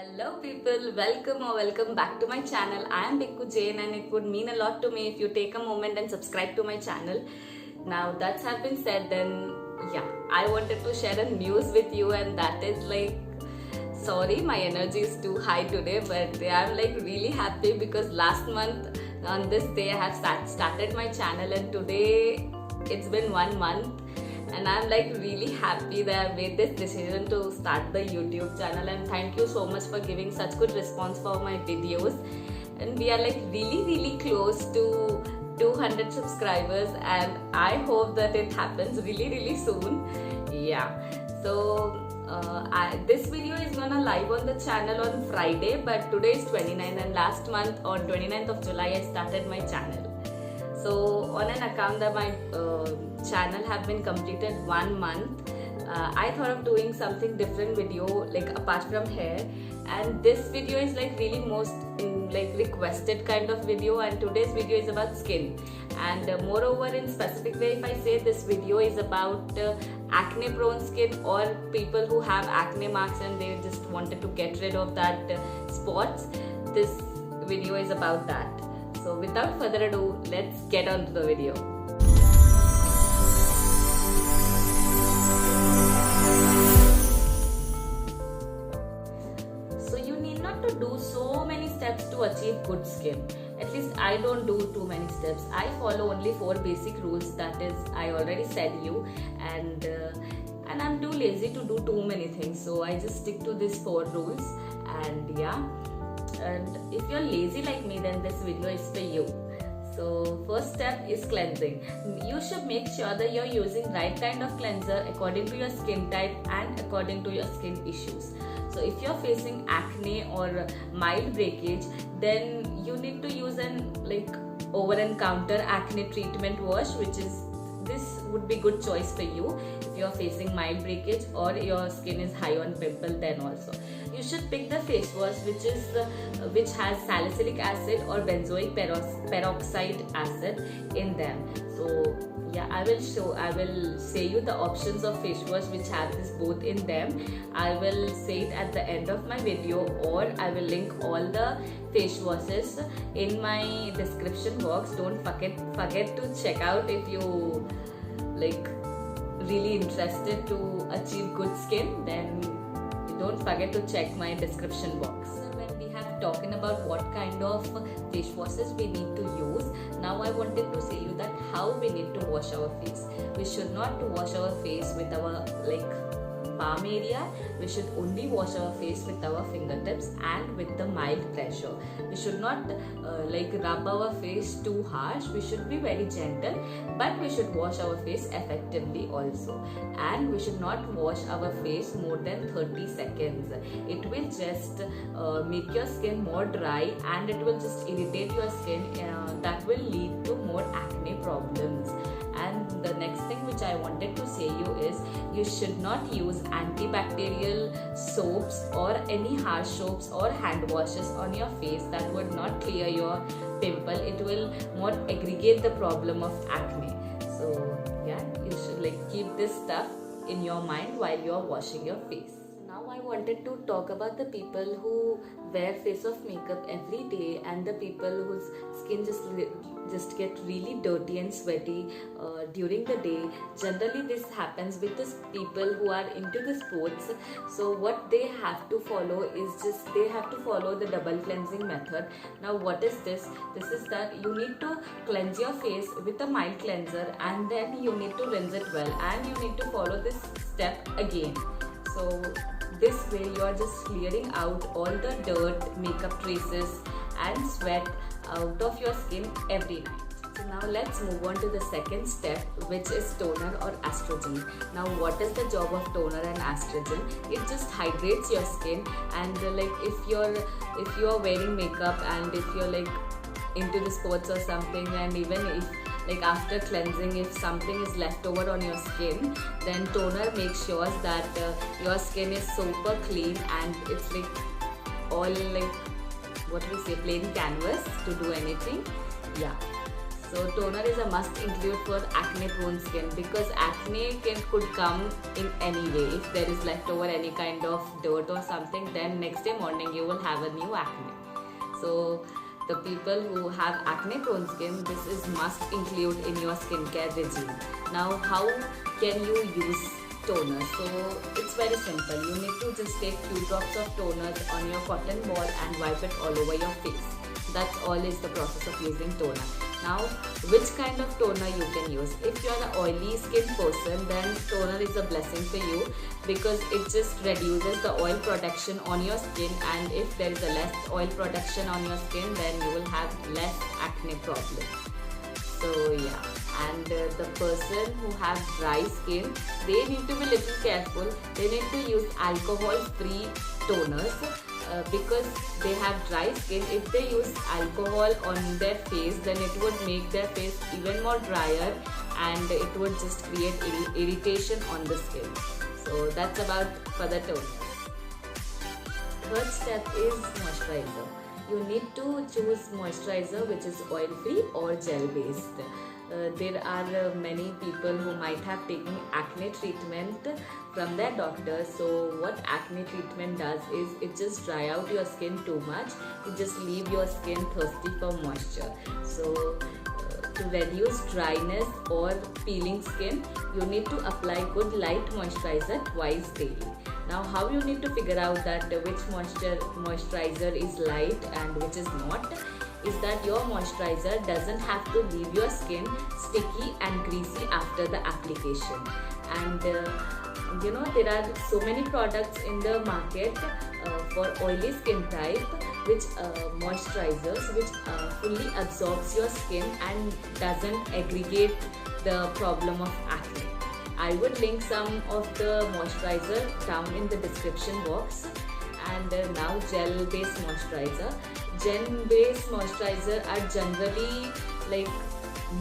Hello people, welcome back to my channel. I am Bikku Jain and it would mean a lot to me if you take a moment and subscribe to my channel. Now that's have been said, then yeah, I wanted to share a news with you, and that is like, sorry my energy is too high today, but I'm like really happy because last month on this day I have started my channel, and today it's been 1 month. And I'm like really happy that I made this decision to start the YouTube channel, and thank you so much for giving such good response for my videos. And we are like really close to 200 subscribers, and I hope that it happens really soon. Yeah, so this video is gonna live on the channel on Friday, but today is 29th, and last month on 29th of July I started my channel. So on an account that my channel have been completed 1 month, I thought of doing something different video like apart from hair, and this video is like really most like requested kind of video, and today's video is about skin. And moreover, in specific way, if I say this video is about acne prone skin or people who have acne marks and they just wanted to get rid of that spots, this video is about that. So without further ado, let's get on to the video. So you need not to do so many steps to achieve good skin. At least I don't do too many steps. I follow only 4 basic rules, that is I already said you, and I'm too lazy to do too many things. So I just stick to these 4 rules, and yeah. And if you're lazy like me, then this video is for you. So first step is cleansing. You should make sure that you're using right kind of cleanser according to your skin type and according to your skin issues. So if you're facing acne or mild breakage, then you need to use an like over and counter acne treatment wash, which is this would be good choice for you if you're facing mild breakage or your skin is high on pimple. Then also you should pick the face wash which has salicylic acid or benzoic peroxide acid in them. So yeah, I will say you the options of face wash which have this both in them. I will say it at the end of my video, or I will link all the face washes in my description box. Don't forget to check out if you like really interested to achieve good skin, then don't forget to check my description box. When we have talking about what kind of face washes we need to use, now I wanted to say you that how we need to wash our face. We should not wash our face with our like palm area. We should only wash our face with our fingertips and with the mild pressure. We should not like rub our face too harsh. We should be very gentle, but we should wash our face effectively also. And we should not wash our face more than 30 seconds. It will just make your skin more dry, and it will just irritate your skin. That will lead to more acne problems. And the next thing which I wanted to say you is you should not use antibacterial soaps or any harsh soaps or hand washes on your face. That would not clear your pimple. It will more aggravate the problem of acne. So yeah, you should like keep this stuff in your mind while you're washing your face. Now I wanted to talk about the people who wear face of makeup every day, and the people whose skin just get really dirty and sweaty during the day. Generally this happens with the people who are into the sports. So what they have to follow is just they have to follow the double cleansing method. Now what is this? This is that you need to cleanse your face with a mild cleanser, and then you need to rinse it well, and you need to follow this step again. So this way you are just clearing out all the dirt, makeup traces and sweat out of your skin every night. So now let's move on to the second step, which is toner or estrogen. Now what is the job of toner and estrogen? It just hydrates your skin, and like if you're wearing makeup and if you're like into the sports or something, and even if like after cleansing, if something is left over on your skin, then toner makes sure that your skin is super clean, and it's like all like what we say plain canvas to do anything. Yeah, So toner is a must include for acne prone skin, because acne could come in any way. If there is leftover any kind of dirt or something, then next day morning you will have a new acne. So the people who have acne prone skin, this is must include in your skincare regime. Now how can you use toner? So it's very simple. You need to just take few drops of toner on your cotton ball and wipe it all over your face. That's all is the process of using toner. Now, which kind of toner you can use? If you are an oily skin person, then toner is a blessing for you, because it just reduces the oil production on your skin, and if there is a less oil production on your skin, then you will have less acne problem. So yeah, and the person who has dry skin, they need to be little careful. They need to use alcohol-free toners. Because they have dry skin, if they use alcohol on their face, then it would make their face even more drier, and it would just create irritation on the skin. So that's about for the toner. Third step is moisturizer. You need to choose moisturizer which is oil free or gel based. There are many people who might have taken acne treatment from their doctor. So what acne treatment does is it just dry out your skin too much. It just leave your skin thirsty for moisture. So to reduce dryness or peeling skin, you need to apply good light moisturizer twice daily. Now how you need to figure out that which moisturizer is light and which is not, is that your moisturizer doesn't have to leave your skin sticky and greasy after the application. And there are so many products in the market for oily skin type, which moisturizers which fully absorbs your skin and doesn't aggregate the problem of acne. I would link some of the moisturizer down in the description box. And now gel based moisturizer. Gel based moisturizer are generally like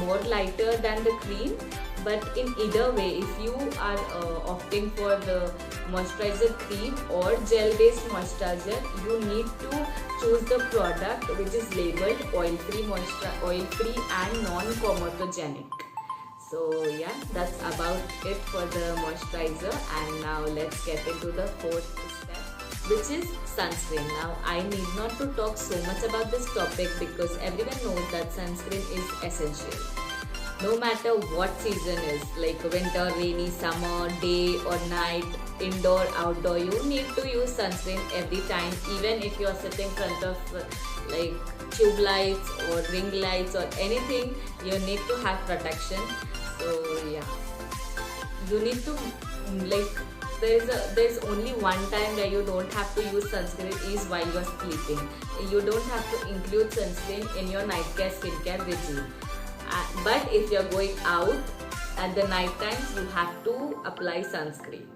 more lighter than the cream, but in either way, if you are opting for the moisturizer cream or gel based moisturizer, you need to choose the product which is labeled oil free and non-comedogenic. So yeah, that's about it for the moisturizer. And now let's get into the fourth step, which is sunscreen. Now I need not to talk so much about this topic, because everyone knows that sunscreen is essential. No matter what season is, like winter, rainy, summer, day or night, indoor, outdoor, you need to use sunscreen every time. Even if you are sitting in front of like tube lights or ring lights or anything, you need to have protection. So yeah, you need to there's only one time where you don't have to use sunscreen, is while you're sleeping. You don't have to include sunscreen in your night care skincare regime. But if you're going out at the night times, you have to apply sunscreen.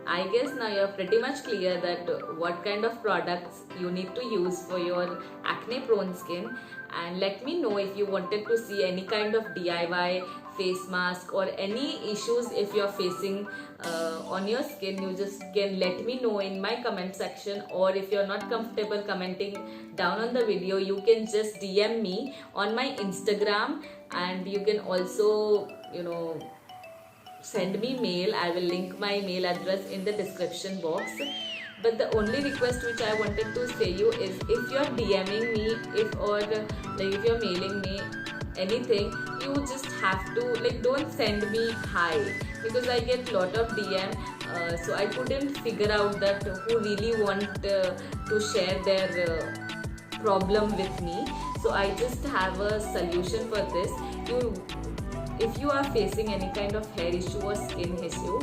I guess now you're pretty much clear that what kind of products you need to use for your acne prone skin. And let me know if you wanted to see any kind of DIY face mask or any issues if you're facing on your skin. You just can let me know in my comment section, or if you're not comfortable commenting down on the video, you can just DM me on my Instagram, and you can also send me mail. I will link my mail address in the description box. But the only request which I wanted to say you is, if you're DMing me, if you're mailing me anything, you just have to don't send me hi, because I get lot of DM, so I couldn't figure out that who really want to share their problem with me. So I just have a solution for this. If you are facing any kind of hair issue or skin issue,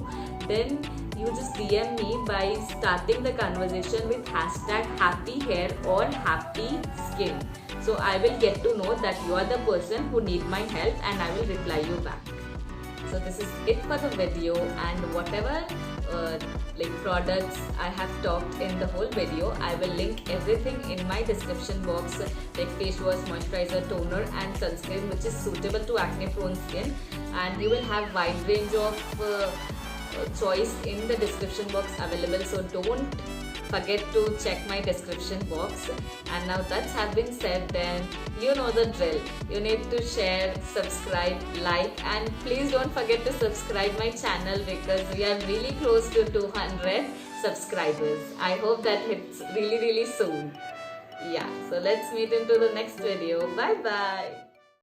then you just DM me by starting the conversation with #happyhair or happy skin. So I will get to know that you are the person who need my help, and I will reply you back. So this is it for the video, and whatever products I have talked in the whole video, I will link everything in my description box, like face wash, moisturizer, toner and sunscreen, which is suitable to acne prone skin. And you will have wide range of choice in the description box available, so don't forget to check my description box. And now that's have been said, then you know the drill. You need to share, subscribe, like, and please don't forget to subscribe my channel because we are really close to 200 subscribers. I hope that hits really soon. Yeah, so let's meet into the next video. Bye bye.